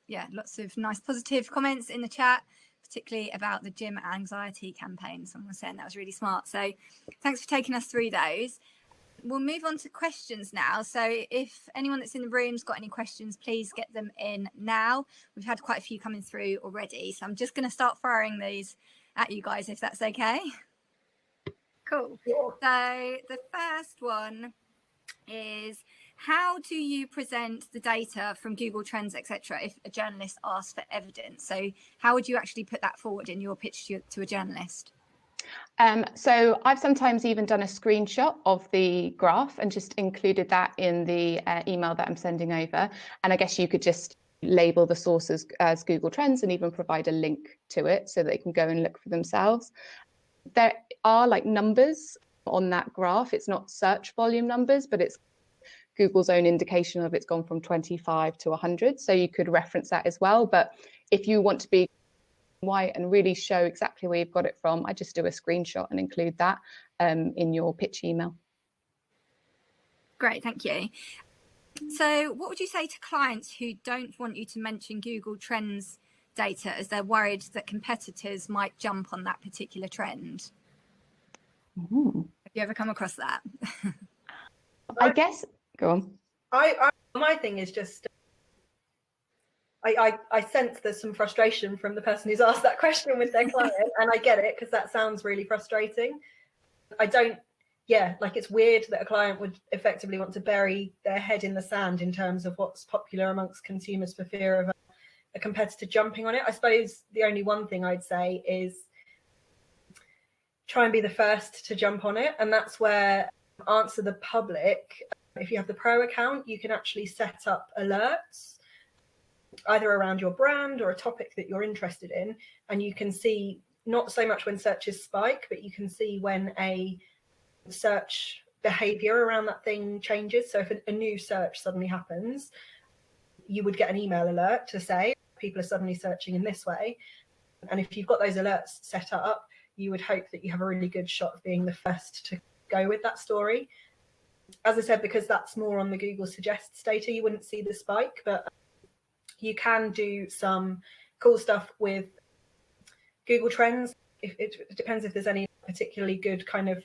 Yeah, lots of nice positive comments in the chat, particularly about the gym anxiety campaign. Someone was saying that was really smart. So thanks for taking us through those. We'll move on to questions now. So if anyone that's in the room's got any questions, please get them in now. We've had quite a few coming through already. So I'm just going to start firing these at you guys, if that's okay. Cool. So the first one is, how do you present the data from Google Trends, etc., if a journalist asks for evidence? So how would you actually put that forward in your pitch to a journalist? So I've sometimes even done a screenshot of the graph and just included that in the email that I'm sending over. And I guess you could just label the sources as Google Trends and even provide a link to it so they can go and look for themselves. There are like numbers on that graph. It's not search volume numbers, but it's Google's own indication of it's gone from 25 to 100. So you could reference that as well. But if you want to be white and really show exactly where you've got it from, I just do a screenshot and include that in your pitch email. Great, thank you. So what would you say to clients who don't want you to mention Google Trends data as they're worried that competitors might jump on that particular trend? Have you ever come across that? I guess, go on. My thing is just, I sense there's some frustration from the person who's asked that question with their client, and I get it because that sounds really frustrating. It's weird that a client would effectively want to bury their head in the sand in terms of what's popular amongst consumers for fear of a competitor jumping on it. I suppose the only one thing I'd say is try and be the first to jump on it, and that's where AnswerThePublic, if you have the pro account, you can actually set up alerts either around your brand or a topic that you're interested in, and you can see not so much when searches spike, but you can see when a search behavior around that thing changes. So if a new search suddenly happens, you would get an email alert to say people are suddenly searching in this way, and if you've got those alerts set up, you would hope that you have a really good shot of being the first to go with that story. As I said, because that's more on the Google Suggests data, you wouldn't see the spike, but you can do some cool stuff with Google Trends. It depends if there's any particularly good kind of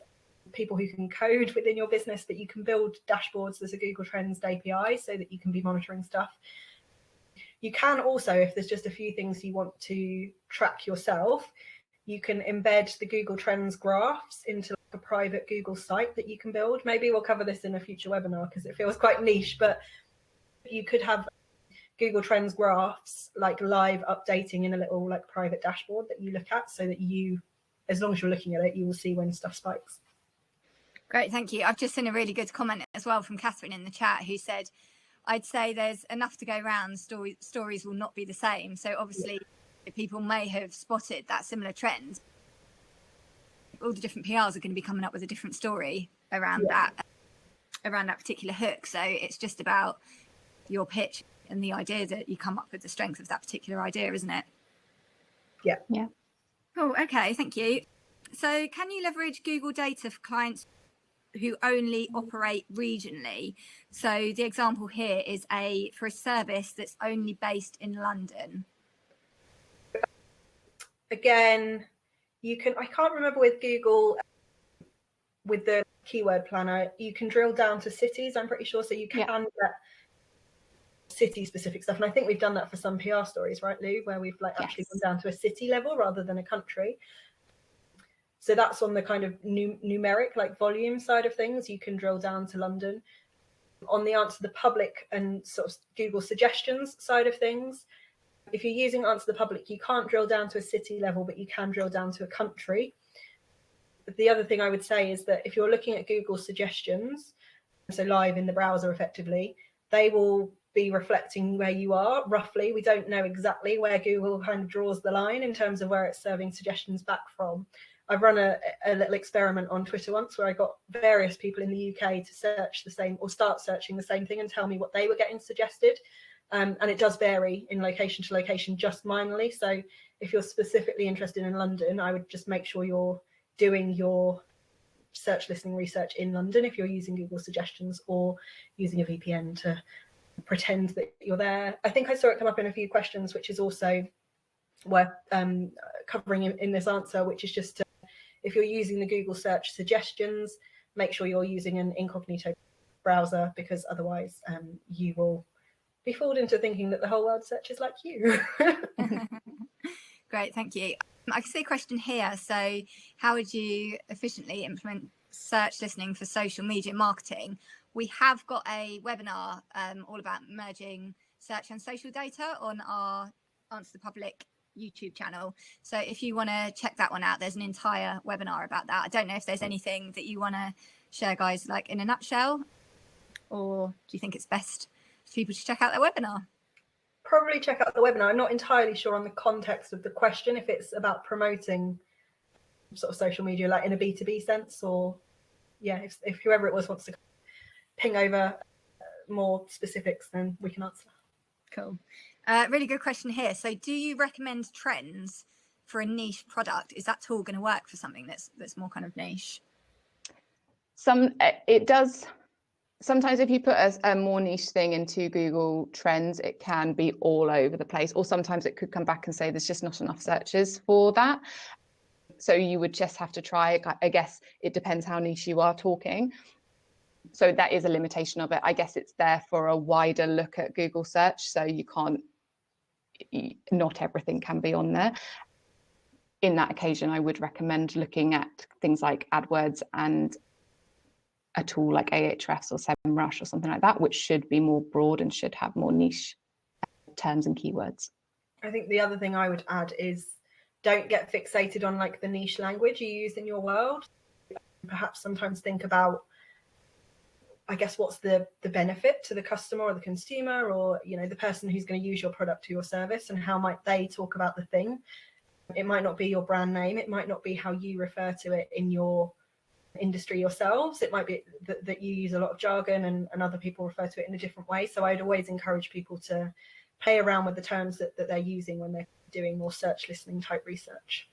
people who can code within your business that you can build dashboards. There's a Google Trends API so that you can be monitoring stuff. You can also, if there's just a few things you want to track yourself, you can embed the Google Trends graphs into like a private Google site that you can build. Maybe we'll cover this in a future webinar because it feels quite niche, but you could have Google Trends graphs like live updating in a little like private dashboard that you look at, so that you, as long as you're looking at it, you will see when stuff spikes. Great, thank you. I've just seen a really good comment as well from Catherine in the chat, who said, I'd say there's enough to go around, stories will not be the same. So obviously people may have spotted that similar trend. All the different PRs are going to be coming up with a different story around that particular hook. So it's just about your pitch and the idea that you come up with the strength of that particular idea, isn't it? Yeah. Cool. Okay, thank you. So can you leverage Google data for clients who only operate regionally? So the example here is for a service that's only based in London. Again, you can, I can't remember with Google, with the keyword planner, you can drill down to cities, I'm pretty sure. So you can get city specific stuff. And I think we've done that for some PR stories, right, Lou, where we've like actually gone down to a city level rather than a country. So that's on the kind of numeric, like volume side of things. You can drill down to London. On the AnswerThePublic and sort of Google suggestions side of things, if you're using AnswerThePublic, you can't drill down to a city level, but you can drill down to a country. But the other thing I would say is that if you're looking at Google suggestions, so live in the browser effectively, they will be reflecting where you are roughly. We don't know exactly where Google kind of draws the line in terms of where it's serving suggestions back from. I've run a little experiment on Twitter once where I got various people in the UK to search the same, or start searching the same thing, and tell me what they were getting suggested. And it does vary in location to location just minorly. So if you're specifically interested in London, I would just make sure you're doing your search listening research in London if you're using Google suggestions, or using a VPN to pretend that you're there. I think I saw it come up in a few questions, which is also worth covering in this answer, which is just if you're using the Google search suggestions, make sure you're using an incognito browser, because otherwise you will be fooled into thinking that the whole world searches like you. Great, thank you. I can see a question here. So how would you efficiently implement search listening for social media marketing? We have got a webinar all about merging search and social data on our AnswerThePublic YouTube channel. So if you want to check that one out, there's an entire webinar about that. I don't know if there's anything that you want to share, guys, like in a nutshell, or do you think it's best for people to check out their webinar? Probably check out the webinar. I'm not entirely sure on the context of the question, if it's about promoting sort of social media like in a B2B sense, or yeah, if whoever it was wants to ping over more specifics, then we can answer. Cool. Really good question here. So do you recommend trends for a niche product? Is that tool going to work for something that's more kind of niche? It does. Sometimes if you put a more niche thing into Google Trends, it can be all over the place, or sometimes it could come back and say there's just not enough searches for that. So you would just have to try. I guess it depends how niche you are talking. So that is a limitation of it. I guess it's there for a wider look at Google search. So you can't, not everything can be on there. In that occasion, I would recommend looking at things like AdWords and a tool like Ahrefs or SEMrush or something like that, which should be more broad and should have more niche terms and keywords. I think the other thing I would add is don't get fixated on like the niche language you use in your world. Perhaps sometimes think about, I guess, what's the benefit to the customer or the consumer, or the person who's going to use your product or your service, and how might they talk about the thing. It might not be your brand name, it might not be how you refer to it in your industry yourselves. It might be that you use a lot of jargon and other people refer to it in a different way. So I'd always encourage people to play around with the terms that they're using when they're doing more search listening type research.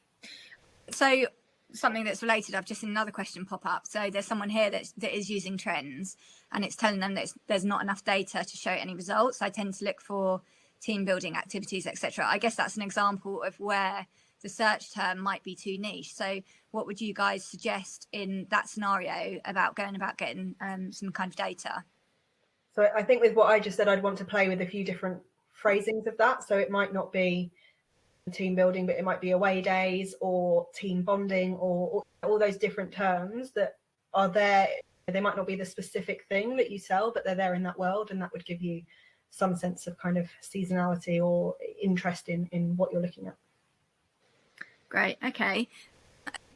So something that's related, I've just seen another question pop up. So there's someone here that is using trends, and it's telling them that there's not enough data to show any results. I tend to look for team building activities, etc. I guess that's an example of where the search term might be too niche. So what would you guys suggest in that scenario about going about getting some kind of data? So I think with what I just said, I'd want to play with a few different phrasings of that. So it might not be team building, but it might be away days or team bonding, or all those different terms that are there. They might not be the specific thing that you sell, but they're there in that world, and that would give you some sense of kind of seasonality or interest in what you're looking at. Great. Okay.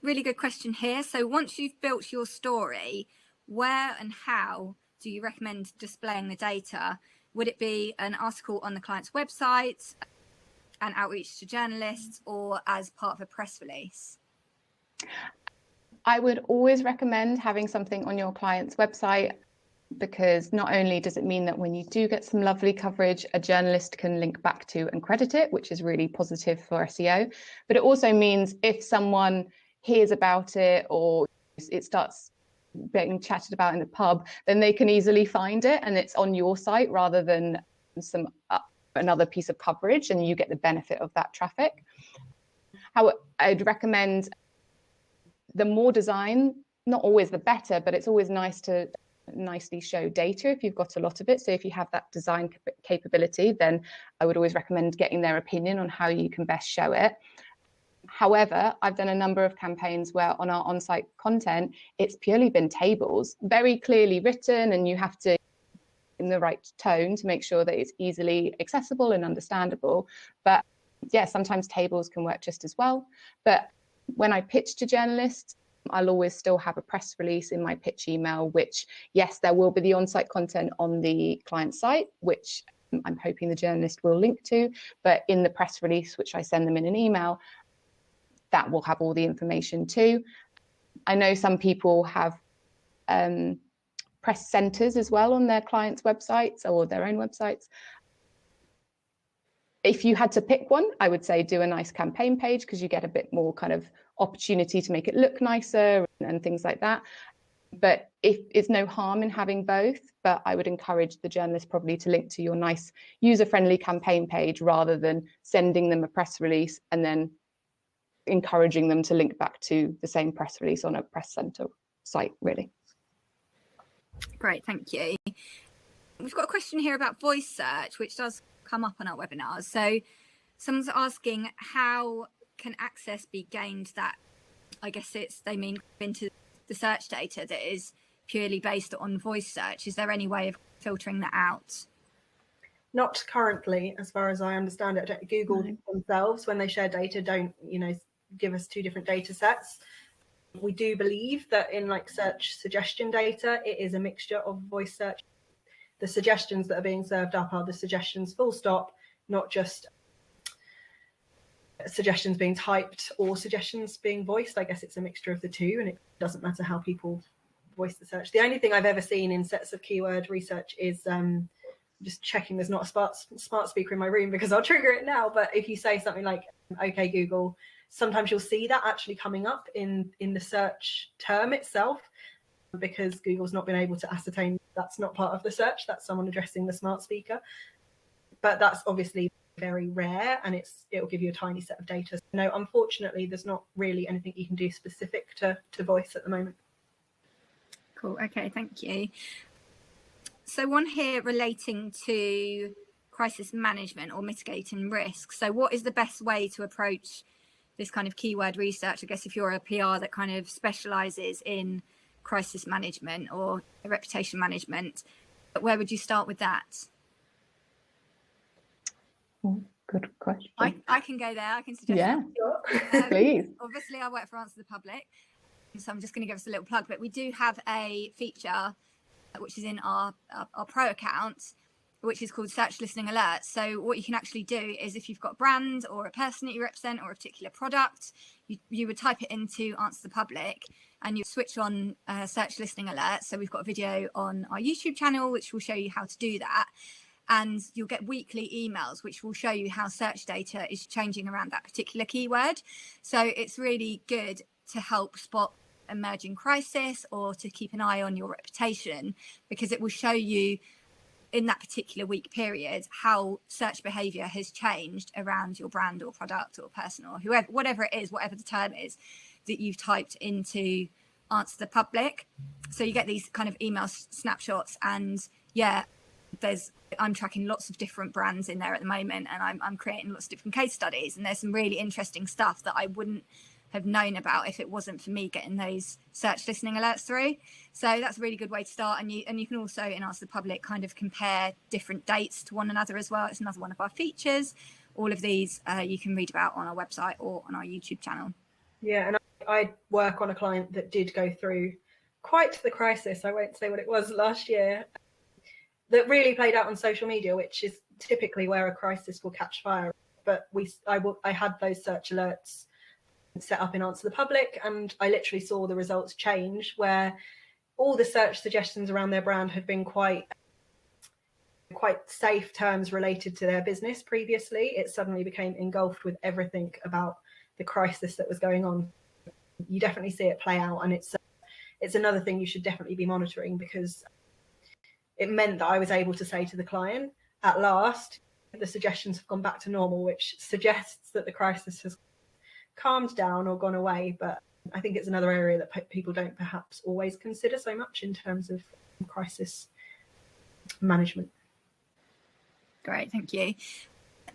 Really good question here. So once you've built your story, where and how do you recommend displaying the data? Would it be an article on the client's website, an outreach to journalists, or as part of a press release? I would always recommend having something on your client's website, because not only does it mean that when you do get some lovely coverage, a journalist can link back to and credit it, which is really positive for SEO, but it also means if someone hears about it or it starts being chatted about in the pub, then they can easily find it and it's on your site rather than some another piece of coverage, and you get the benefit of that traffic. How I'd recommend the more design, not always the better, but it's always nice to nicely show data if you've got a lot of it. So if you have that design capability, then I would always recommend getting their opinion on how you can best show it. However, I've done a number of campaigns where on our on-site content, it's purely been tables, very clearly written, and you have to in the right tone to make sure that it's easily accessible and understandable. But yeah, sometimes tables can work just as well. But when I pitch to journalists, I'll always still have a press release in my pitch email, which, yes, there will be the on-site content on the client site, which I'm hoping the journalist will link to, but in the press release, which I send them in an email, that will have all the information too. I know some people have press centers as well on their clients' websites or their own websites. If you had to pick one, I would say do a nice campaign page, because you get a bit more kind of opportunity to make it look nicer and things like that. But if it's no harm in having both, but I would encourage the journalist probably to link to your nice user-friendly campaign page rather than sending them a press release and then encouraging them to link back to the same press release on a press center site, really. Great, thank you. We've got a question here about voice search, which does come up on our webinars. So someone's asking, how can access be gained that, I guess they mean into the search data that is purely based on voice search? Is there any way of filtering that out? Not currently, as far as I understand it. Google themselves, when they share data, don't, give us two different data sets. We do believe that in like search suggestion data, it is a mixture of voice search. The suggestions that are being served up are the suggestions full stop, not just suggestions being typed or suggestions being voiced. I guess it's a mixture of the two, and it doesn't matter how people voice the search. The only thing I've ever seen in sets of keyword research is just checking there's not a smart speaker in my room, because I'll trigger it now. But if you say something like, okay, Google, sometimes you'll see that actually coming up in the search term itself, because Google's not been able to ascertain that's not part of the search, that's someone addressing the smart speaker. But that's obviously very rare, and it'll give you a tiny set of data. So no, unfortunately, there's not really anything you can do specific to voice at the moment. Cool, okay, thank you. So one here relating to crisis management or mitigating risk. So what is the best way to approach this kind of keyword research? I guess if you're a PR that kind of specializes in crisis management or reputation management, where would you start with that? Good question. I can go there. I can suggest. Yeah, please. Obviously, I work for AnswerThePublic, so I'm just going to give us a little plug. But we do have a feature which is in our pro account, which is called Search Listening Alerts. So what you can actually do is, if you've got a brand or a person that you represent or a particular product, you would type it into AnswerThePublic and you switch on Search Listening Alerts. So we've got a video on our YouTube channel which will show you how to do that. And you'll get weekly emails which will show you how search data is changing around that particular keyword. So it's really good to help spot emerging crisis or to keep an eye on your reputation, because it will show you in that particular week period how search behavior has changed around your brand or product or person or whoever, whatever it is, whatever the term is that you've typed into AnswerThePublic. So you get these kind of email snapshots, and yeah, I'm tracking lots of different brands in there at the moment, and I'm creating lots of different case studies, and there's some really interesting stuff that I wouldn't have known about if it wasn't for me getting those search listening alerts through. So that's a really good way to start. And you can also, in AnswerThePublic, kind of compare different dates to one another as well. It's another one of our features. All of these you can read about on our website or on our YouTube channel. Yeah, and I work on a client that did go through quite the crisis, I won't say what it was, last year, that really played out on social media, which is typically where a crisis will catch fire. But I had those search alerts set up in AnswerThePublic, and I literally saw the results change, where all the search suggestions around their brand had been quite safe terms related to their business previously. It suddenly became engulfed with everything about the crisis that was going on. You definitely see it play out, and it's another thing you should definitely be monitoring, because it meant that I was able to say to the client, at last, the suggestions have gone back to normal, which suggests that the crisis has calmed down or gone away. But I think it's another area that people don't perhaps always consider so much in terms of crisis management. Great, thank you.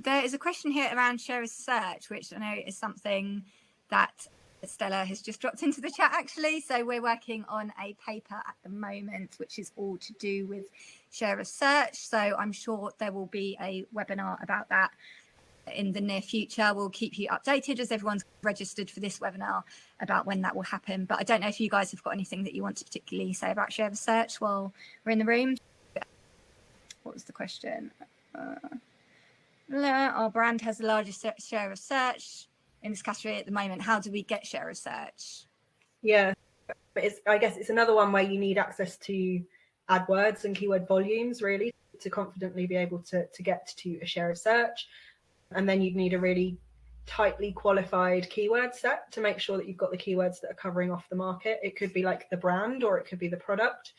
There is a question here around share a search, which I know is something that Stella has just dropped into the chat actually. So we're working on a paper at the moment which is all to do with share a search. So I'm sure there will be a webinar about that in the near future. We'll keep you updated as everyone's registered for this webinar about when that will happen. But I don't know if you guys have got anything that you want to particularly say about share a search while we're in the room. What was the question? Our brand has the largest share of search in this category at the moment. How do we get share of search? Yeah, but I guess it's another one where you need access to AdWords and keyword volumes, really, to confidently be able to get to a share of search. And then you'd need a really tightly qualified keyword set to make sure that you've got the keywords that are covering off the market. It could be like the brand, or it could be the product.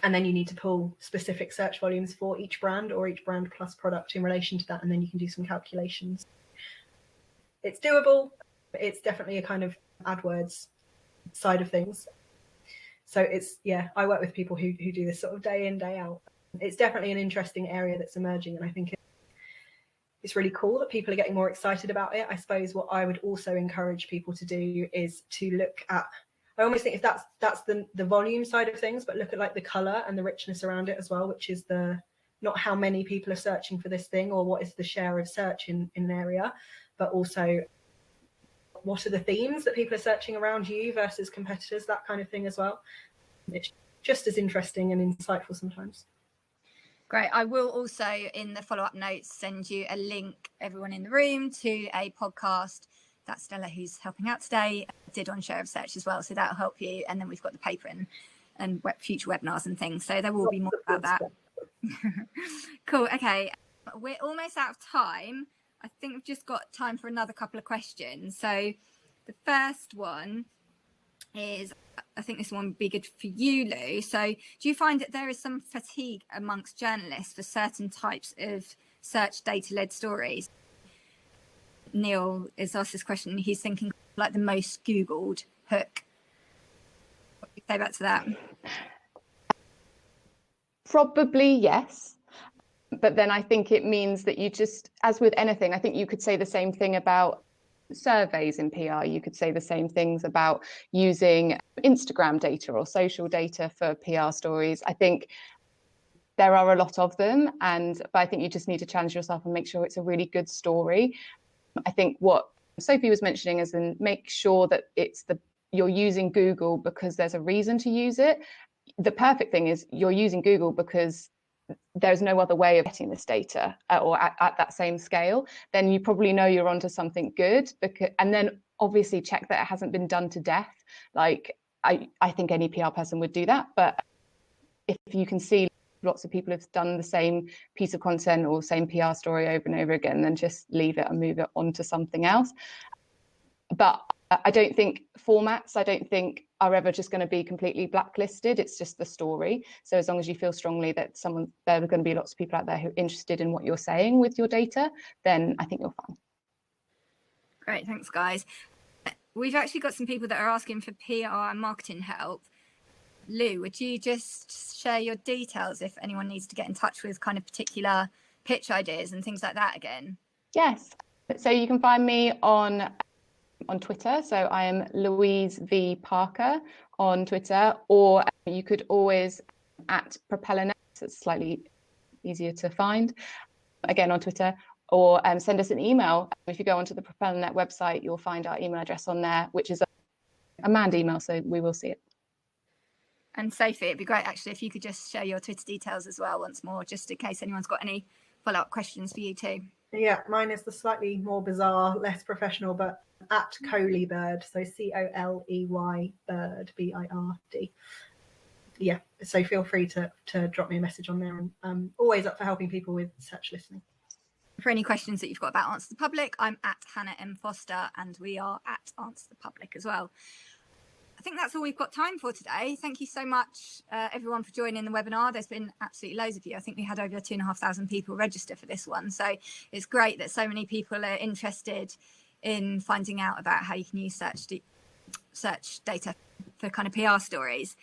And then you need to pull specific search volumes for each brand, or each brand plus product in relation to that. And then you can do some calculations. It's doable. It's definitely a kind of AdWords side of things. So it's, yeah, I work with people who do this sort of day in, day out. It's definitely an interesting area that's emerging. And I think it's really cool that people are getting more excited about it. I suppose what I would also encourage people to do is to look at, I almost think if that's the volume side of things, but look at like the color and the richness around it as well, which is not how many people are searching for this thing or what is the share of search in an area, but also what are the themes that people are searching around you versus competitors, that kind of thing as well. It's just as interesting and insightful sometimes. Great. I will also, in the follow-up notes, send you a link, everyone in the room, to a podcast that Stella, who's helping out today, did on share of search as well. So that'll help you. And then we've got the paper and future webinars and things. So there will be more about that. Cool. Okay. We're almost out of time. I think we've just got time for another couple of questions. So the first one is, I think this one would be good for you, Lou. So do you find that there is some fatigue amongst journalists for certain types of search data-led stories? Neil is asked this question. He's thinking like the most Googled hook. What do you say about to that? Probably yes. But then I think it means that you just, as with anything, I think you could say the same thing about surveys in PR. You could say the same things about using Instagram data or social data for PR stories. I think there are a lot of them, but I think you just need to challenge yourself and make sure it's a really good story. I think what Sophie was mentioning is in make sure that you're using Google because there's a reason to use it. The perfect thing is you're using Google because there's no other way of getting this data or at that same scale. Then you probably know you're onto something good. And then obviously check that it hasn't been done to death. Like I think any PR person would do that. But if you can see lots of people have done the same piece of content or same PR story over and over again, then just leave it and move it on to something else. But I don't think formats, are ever just going to be completely blacklisted. It's just the story. So as long as you feel strongly that there are going to be lots of people out there who are interested in what you're saying with your data, then I think you're fine. Great, thanks guys. We've actually got some people that are asking for PR and marketing help. Lou, would you just share your details if anyone needs to get in touch with kind of particular pitch ideas and things like that again? Yes. So you can find me on Twitter. So I am Louise V Parker on Twitter, or you could always at PropellerNet. It's slightly easier to find, again on Twitter, or send us an email. If you go onto the PropellerNet website, you'll find our email address on there, which is a manned email, so we will see it. And Sophie, it'd be great actually if you could just share your Twitter details as well once more, just in case anyone's got any follow-up questions for you too. Yeah, mine is the slightly more bizarre, less professional, but at Coleybird, so COLEY Bird, BIRD. Yeah, so feel free to drop me a message on there, and I'm always up for helping people with search listening. For any questions that you've got about Answer the Public, I'm at Hannah M Foster, and we are at Answer the Public as well. I think that's all we've got time for today. Thank you so much, everyone, for joining the webinar. There's been absolutely loads of you. I think we had over 2,500 people register for this one. So it's great that so many people are interested in finding out about how you can use search data for kind of PR stories.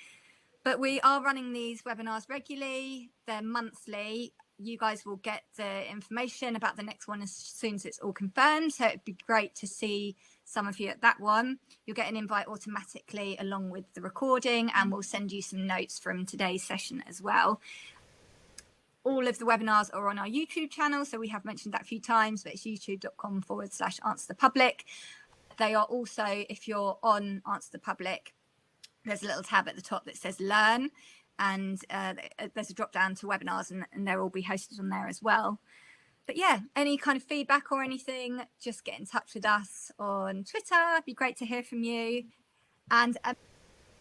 But we are running these webinars regularly. They're monthly. You guys will get the information about the next one as soon as it's all confirmed. So it'd be great to see some of you at that one. You'll get an invite automatically along with the recording, and we'll send you some notes from today's session as well. All of the webinars are on our YouTube channel, so we have mentioned that a few times, but it's youtube.com/AnswerThePublic. They are also, if you're on Answer the Public, there's a little tab at the top that says Learn. and there's a drop down to webinars, and they'll all be hosted on there as well. But yeah, any kind of feedback or anything, just get in touch with us on Twitter. It'd be great to hear from you. And a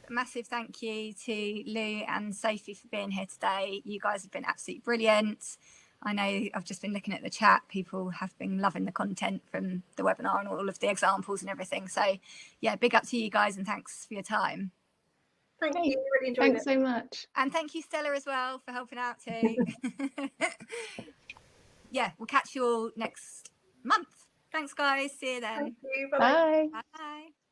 massive thank you to Lou and Sophie for being here today. You guys have been absolutely brilliant. I know I've just been looking at the chat. People have been loving the content from the webinar and all of the examples and everything. So yeah, big up to you guys and thanks for your time. Thank you. Really enjoyed Thanks so much. And thank you, Stella, as well, for helping out too. Yeah, we'll catch you all next month. Thanks, guys. See you then. Thank you. Bye-bye. Bye. Bye.